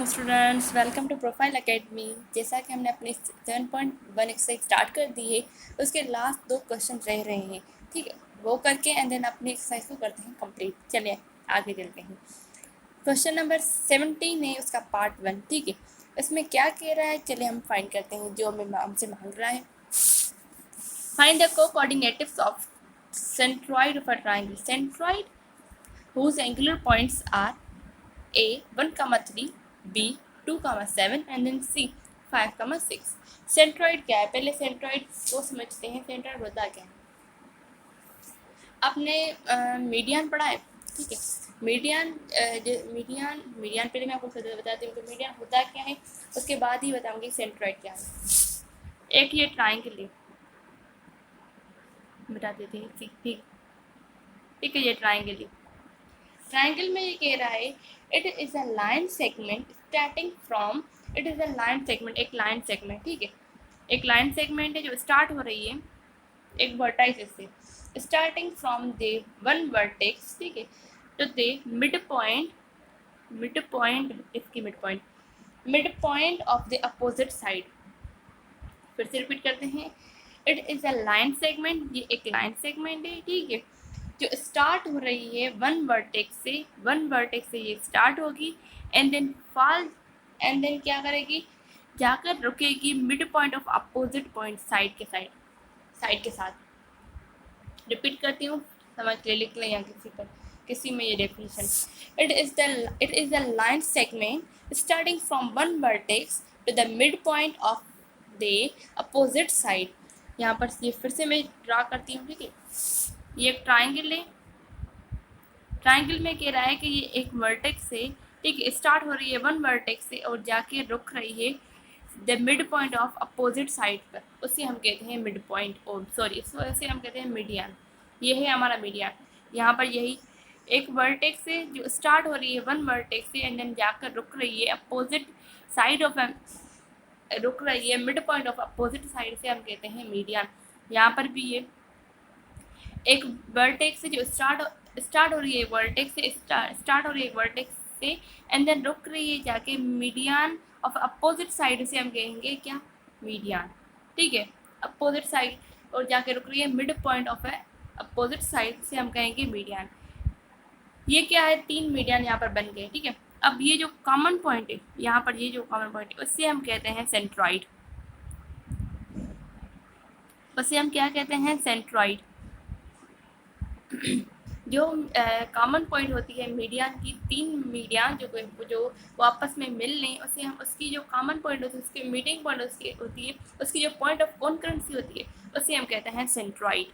Students, welcome to profile academy. जैसा कि हमने अपनी 7.1 एक्सरसाइज स्टार्ट कर दी है, उसके लास्ट 2 क्वेश्चन रह रहे हैं। ठीक है, वो करके एंड देन अपनी एक्सरसाइज को करते हैं कंप्लीट। चलिए आगे चलते हैं। क्वेश्चन नंबर 17 है, उसका पार्ट 1। ठीक है, इसमें क्या कह रहा है, चलिए हम फाइंड करते हैं जो हमें हमसे मांग रहा है। Find the coordinates of centroid of a triangle. Centroid whose angular points are A 1, 3, B 2, 7 and then C 5, 6। Centroid क्या है, पहले सेंट्रॉइड को समझते हैं। सेंट्रॉइड होता क्या है, आपने मीडियन पढ़ा है। ठीक है, मीडियन मीडियन पहले मैं आपको बताती हूँ कि मीडियन होता क्या है, उसके बाद ही बताऊँगी सेंट्रॉइड क्या है। एक ये ट्राइंगल है, बता देते हैं। ठीक है, ये ट्राइंगल है। ट्राइंगल में ये कह रहा है it is a line segment starting from, it is a line segment, एक लाइन सेगमेंट। ठीक है, एक लाइन सेगमेंट है जो स्टार्ट हो रही है एक वर्टाइस से, starting from they one vertex. ठीक है, तो दे मिड पॉइंट इसकी mid point of the opposite side. फिर से रिपीट करते हैं, it is a line segment, ये एक लाइन सेगमेंट है। ठीक है, जो स्टार्ट हो रही है वन वर्टेक्स से ये स्टार्ट होगी एंड देन क्या करेगी, जाकर रुकेगी mid point of opposite point side के साथ। रिपीट करती हूँ, समझ ले, लिख लें या किसी में ये definition. It is the line segment starting from one vertex to the mid point of the opposite side. यहाँ पर ये फिर से मैं ड्रा करती हूँ। ठीक है, ये एक ट्राइंगल है। ट्राइंगल में कह रहा है कि ये एक वर्टेक्स से, ठीक है, स्टार्ट हो रही है वन वर्टेक्स से और जाके रुक रही है the mid point of opposite side पर, उसे हम कहते हैं मिड पॉइंट, और सॉरी इसे हम कहते हैं मीडियन। ये है हमारा मीडियन। यहाँ पर यही एक वर्टेक्स से जो स्टार्ट हो रही है वन वर्टेक्स से एंड देन जाकर रुक रही है अपोजिट साइड ऑफ, रुक रही है mid point of opposite side से हम कहते हैं मीडियन। यहाँ पर भी ये एक वर्टेक्स से जो स्टार्ट हो रही है वर्टेक्स से, स्टार्ट हो रही है वर्टेक्स से एंड देन रुक रही है जाके मीडियन ऑफ अपोजिट साइड से हम कहेंगे क्या, मीडियन। ठीक है, अपोजिट साइड और जाके रुक रही है mid point of opposite side से हम कहेंगे मीडियन। ये क्या है, 3 मीडियन यहाँ पर बन गए। ठीक है, अब ये जो कॉमन पॉइंट है, यहाँ पर ये जो कॉमन पॉइंट है उससे हम कहते हैं सेंट्रॉइड। उसे हम क्या कहते हैं, सेंट्रॉइड। जो कॉमन पॉइंट होती है मीडियन की, 3 मीडियन जो वो आपस में मिल लें, उसे हम उसकी जो कॉमन पॉइंट होती है, उसकी मीटिंग पॉइंट उसकी होती है, उसकी जो पॉइंट ऑफ कॉन्करेंसी होती है, उसे हम कहते हैं सेंट्रॉइड।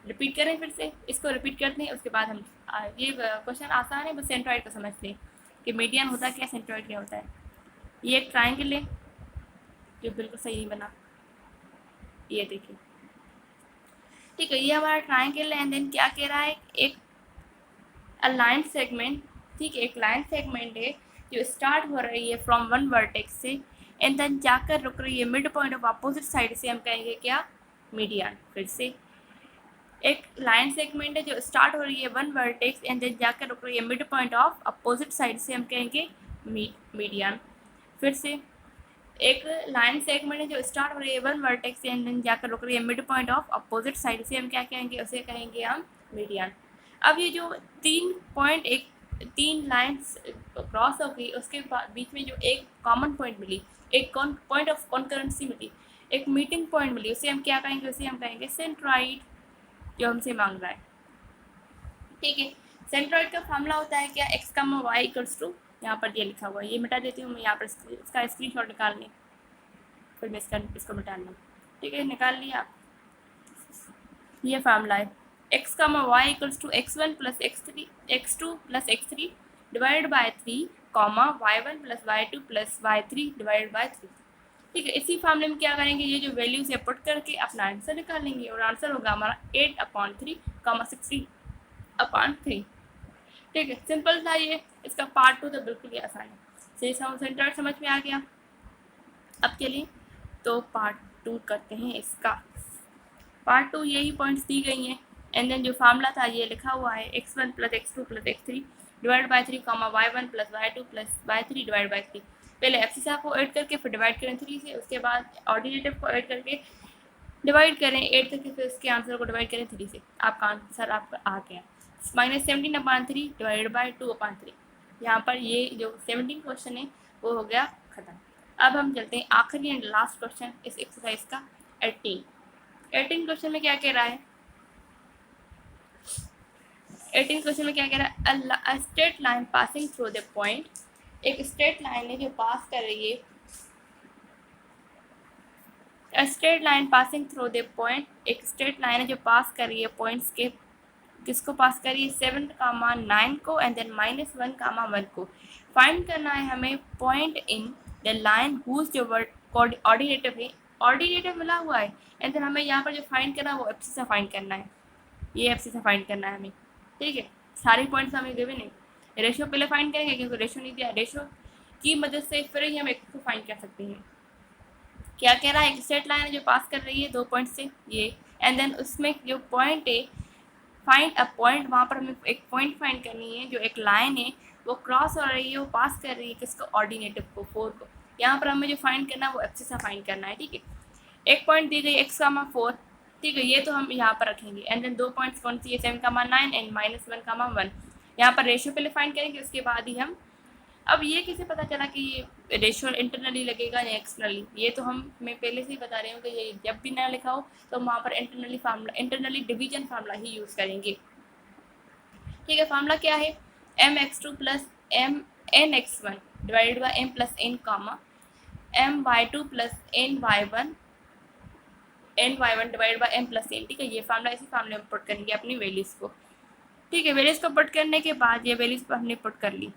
रिपीट करें, फिर से इसको रिपीट करते हैं, उसके बाद हम ये क्वेश्चन आसान है, बस सेंट्रॉइड को समझ लें कि मीडियन होता है क्या, सेंट्रॉइड क्या होता है। ये एक ट्राइंगल है जो बिल्कुल सही नहीं बना, ये देखिए। ठीक है, ये हमारा ट्राइंगल है एंड देन क्या कह रहा है, एक लाइन सेगमेंट। ठीक है, एक लाइन सेगमेंट है जो स्टार्ट हो रही है फ्रॉम वन वर्टेक्स से एंड देन जाकर रुक रही है mid point of opposite side से हम कहेंगे क्या, मीडियन। फिर से एक लाइन सेगमेंट है जो स्टार्ट हो रही है वन वर्टेक्स एंड देन जाकर रुक रही है mid point of opposite side से हम कहेंगे मीडियन। फिर से एक लाइन सेगमेंट है जो स्टार्ट हो रही है वन वर्टेक्स से एंड देन जाकर रुक रही है mid point of opposite side से हम क्या कहेंगे, उसे कहेंगे हम मीडियन। अब ये जो 3 लाइन्स क्रॉस हो गई, उसके बीच में जो एक कॉमन पॉइंट मिली, एक पॉइंट ऑफ कॉन्करेंसी मिली, एक मीटिंग पॉइंट मिली, उसे हम क्या कहेंगे, उसे हम कहेंगे सेंट्रॉइड, जो हमसे मांग रहा है। ठीक है, सेंट्रॉइड का फॉर्मूला होता है क्या, x, y इक्वल्स टू, यहाँ पर ये लिखा हुआ है, ये मिटा देती हूँ मैं, यहाँ पर इसका स्क्रीनशॉट निकाल लें, फिर मैं इसको मिटा लूँ। ठीक है, निकाल लिया आप, ये फार्मूला है x, y equals to x1 plus x2 plus x3 divided by 3, y1 plus y2 plus y3 divided by 3। ठीक है, इसी फार्मूले में क्या करेंगे, ये जो वैल्यूज है पुट करके अपना आंसर निकालेंगे और आंसर होगा हमारा 8/3, 60/3। ठीक है, सिंपल था ये। इसका पार्ट 2 तो बिल्कुल ही आसान है। सही सेंट्रॉइड समझ में आ गया अब के लिए, तो पार्ट 2 करते हैं इसका। पार्ट 2 यही पॉइंट्स दी गई हैं एंड देन जो फार्मूला था ये लिखा हुआ है, x1 plus x2 plus x3 divide by 3 comma y1 plus y2 plus y3 divide by 3। पहले एब्सिसा को ऐड करके फिर डिवाइड करें 3 से, उसके बाद ऑर्डिनेटिव को ऐड करके डिवाइड करें 8 करके, फिर उसके आंसर को डिवाइड करें 3 से। आपका आंसर आपका आ गया -17/3 डिवाइडेड बाई 2/3। यहाँ पर ये जो 17 क्वेश्चन है वो हो गया खत्म। अब हम चलते हैं आखिरी एंड लास्ट क्वेश्चन इस एक्सरसाइज का 18 क्वेश्चन में क्या कह रहा है। 18 क्वेश्चन में क्या कह रहा है, a straight line passing through the point, एक स्ट्रेट लाइन है जो पास कर रही है, a straight line passing through the point, एक स्ट्रेट लाइन है जो पास कर रही है पॉइंट्स के, किसको पास कर रही है 7,9 को एंड देन -1,1 को। फाइंड करना है हमें point in the line whose जो वर्ड ऑर्डिनेटिव है, ऑर्डिनेटिव मिला हुआ है, एंड देन हमें यहाँ पर जो फाइंड करना है वो एब्सिसा फाइंड करना है, ये एब्सिसा फाइंड करना है हमें। ठीक है, सारी पॉइंट्स हमें गिवन है। रेशो पहले फाइंड करेंगे क्योंकि रेशो नहीं दिया, रेशो की मदद से फिर ही हम एक को फाइंड कर सकते हैं। क्या कह रहा है, एक स्ट्रेट लाइन है जो पास कर रही है 2 पॉइंट से ये, एंड देन उसमें जो पॉइंट है फाइंड अ पॉइंट, वहाँ पर हमें एक पॉइंट फाइंड करनी है, जो एक लाइन है वो क्रॉस हो रही है, वो पास कर रही है किसको, ऑर्डिनेटिव को 4 को। यहाँ पर हमें जो फाइंड करना है वो एब्सिसा फाइंड करना है। ठीक है, एक पॉइंट दी गई x,4, ठीक है, ये तो हम यहाँ पर रखेंगे, एंड देन 2 पॉइंट्स कौन सी है 7,9 एंड -1,1। यहाँ पर रेशियो पहले फाइंड करेंगे, उसके बाद ही हम, अब ये कैसे पता चला कि ये रेशियो इंटरनली लगेगा या एक्सटर्नली, ये तो मैं पहले से ही बता रही हूँ कि ये जब भी ना लिखा हो तो हम वहाँ पर इंटरनली डिवीजन फार्मूला ही यूज़ करेंगे। ठीक है, फार्मूला क्या है, mx2 plus nx1 divided by m plus n comma my2 plus ny1 divide by m plus n। ठीक है, ये फार्मूला इसी फार्मूले में पुट करेंगे अपनी वैल्यूज़ को। ठीक है, वैल्यूज़ को पुट करने के बाद ये वैल्यूज़ पर हमने पुट कर ली,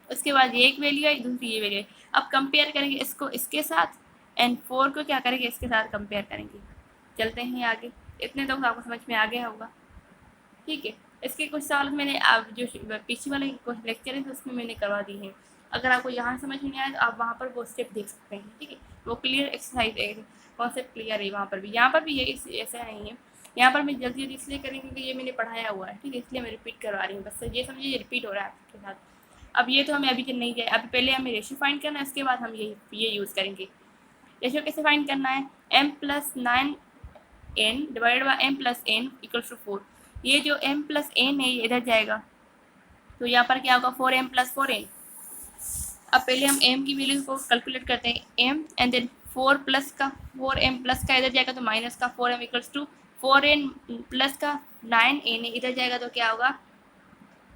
उसके बाद ये एक वैल्यू है, दूसरी ये वैल्यू है। अब कंपेयर करेंगे इसको इसके साथ, एंड 4 को क्या करेंगे इसके साथ कंपेयर करेंगे। चलते हैं आगे, इतने तो आपको समझ में आ गया होगा। ठीक है, इसके कुछ सवाल मैंने आप जो पीछे वाले कुछ लेक्चर है उसमें मैंने करवा दी है, अगर आपको यहाँ समझ में नहीं आया तो आप वहाँ पर वो स्टेप देख सकते हैं। ठीक है, वो क्लियर एक्सरसाइज है, कॉन्सेप्ट क्लियर है वहाँ पर भी, यहाँ पर भी ये ऐसा नहीं है। यहाँ पर मैं जल्दी जल्दी इसलिए करेंगे क्योंकि ये मैंने पढ़ाया हुआ है। ठीक है, इसलिए मैं रिपीट करवा रही हूँ, बस ये समझिए ये रिपीट हो रहा है आपके साथ। अब ये तो हमें अभी नहीं किया, अभी पहले हमें रेशियो फाइंड करना है, उसके बाद हम ये यूज़ करेंगे। रेशियो कैसे फाइंड करना है, m plus 9n divided by m plus n equals to 4। ये जो m प्लस n है ये इधर जाएगा, तो यहाँ पर क्या होगा 4m प्लस 4n। अब पहले हम m की वैल्यू को कैलकुलेट करते हैं, m and then 4m plus का इधर जाएगा तो माइनस का 4m equals to 4n plus का 9n इधर जाएगा तो क्या होगा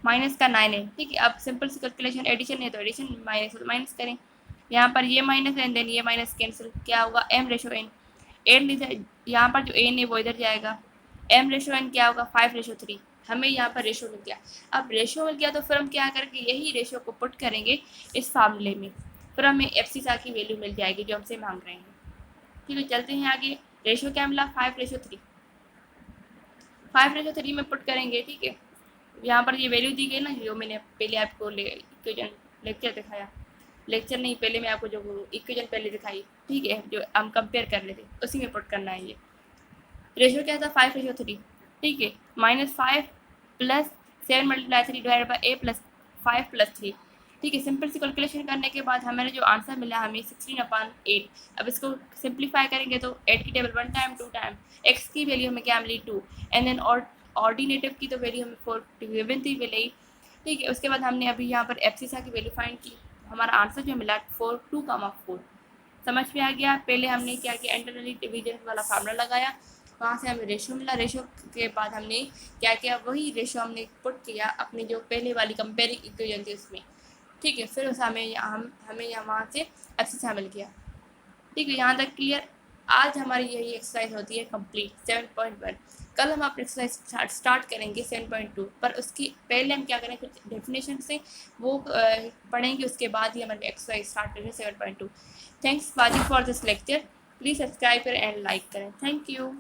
माइनस का 9n। ठीक है, अब सिंपल सी कैलकुलेशन, एडिशन है तो एडिशन, माइनस तो माइनस करें, यहाँ पर ये माइनस एंड देन ये माइनस कैंसिल, क्या होगा m रेशो n, एन यहाँ पर जो n है वो इधर जाएगा, m रेशो n क्या होगा 5:3। हमें यहाँ पर रेशो मिल गया। अब रेशो मिल गया तो फिर हम क्या करेंगे, यही रेशो को पुट करेंगे इस फार्मूले में, फिर हमें एब्सिसा की वैल्यू मिल जाएगी जो हमसे मांग रहे हैं। ठीक है, चलते हैं आगे। रेशो क्या मिला 5:3, 5:3 में पुट करेंगे। ठीक है, यहाँ पर ये वैल्यू दी गई ना, जो मैंने पहले आपको इक्वेशन लेक्चर दिखाया, लेक्चर नहीं पहले मैं आपको जो इक्वेशन पहले दिखाई, ठीक है, जो हम कंपेयर कर रहे थे उसी में पुट करना है। ये रेशियो क्या था 5:3। ठीक है, -5 plus 7 × 3 divide by a plus 5 plus 3। ठीक है, सिंपल सी कैलकुलेशन करने के बाद हमें जो आंसर मिला हमें 16/8। अब इसको सिंप्लीफाई करेंगे तो 8 की टेबल 1 टाइम 2 टाइम, x की वैल्यू हमें क्या मिली 2, एंड देन ऑर्डिनेटिव की तो वैल्यू हमें 4 गिवन थी मिली। ठीक है, उसके बाद हमने अभी यहाँ पर एब्सिसा की वैल्यू फाइंड की, हमारा आंसर जो मिला 2,4 समझ में आ गया। पहले हमने क्या किया, इंटरनली डिवीजन वाला फार्मूला लगाया, वहाँ से हमें रेशो मिला, रेशो के बाद हमने क्या किया, वही रेशो हमने पुट किया अपनी जो पहले वाली कंपेयरिंग इक्वेशन थी उसमें। ठीक है, फिर उस हमें यहाँ वहाँ से एब्सिसा मिल गया। ठीक है, यहाँ तक क्लियर। आज हमारी यही एक्सरसाइज होती है कंप्लीट 7.1। कल हम अपनी एक्सरसाइज स्टार्ट करेंगे 7.2, पर उसकी पहले हम क्या करें, कुछ डेफिनेशन से वो पढ़ेंगे, उसके बाद ही हमारी एक्सरसाइज स्टार्ट करेंगे 7.2। Thanks watching for this lecture, please subscribe करें एंड लाइक करें। Thank you.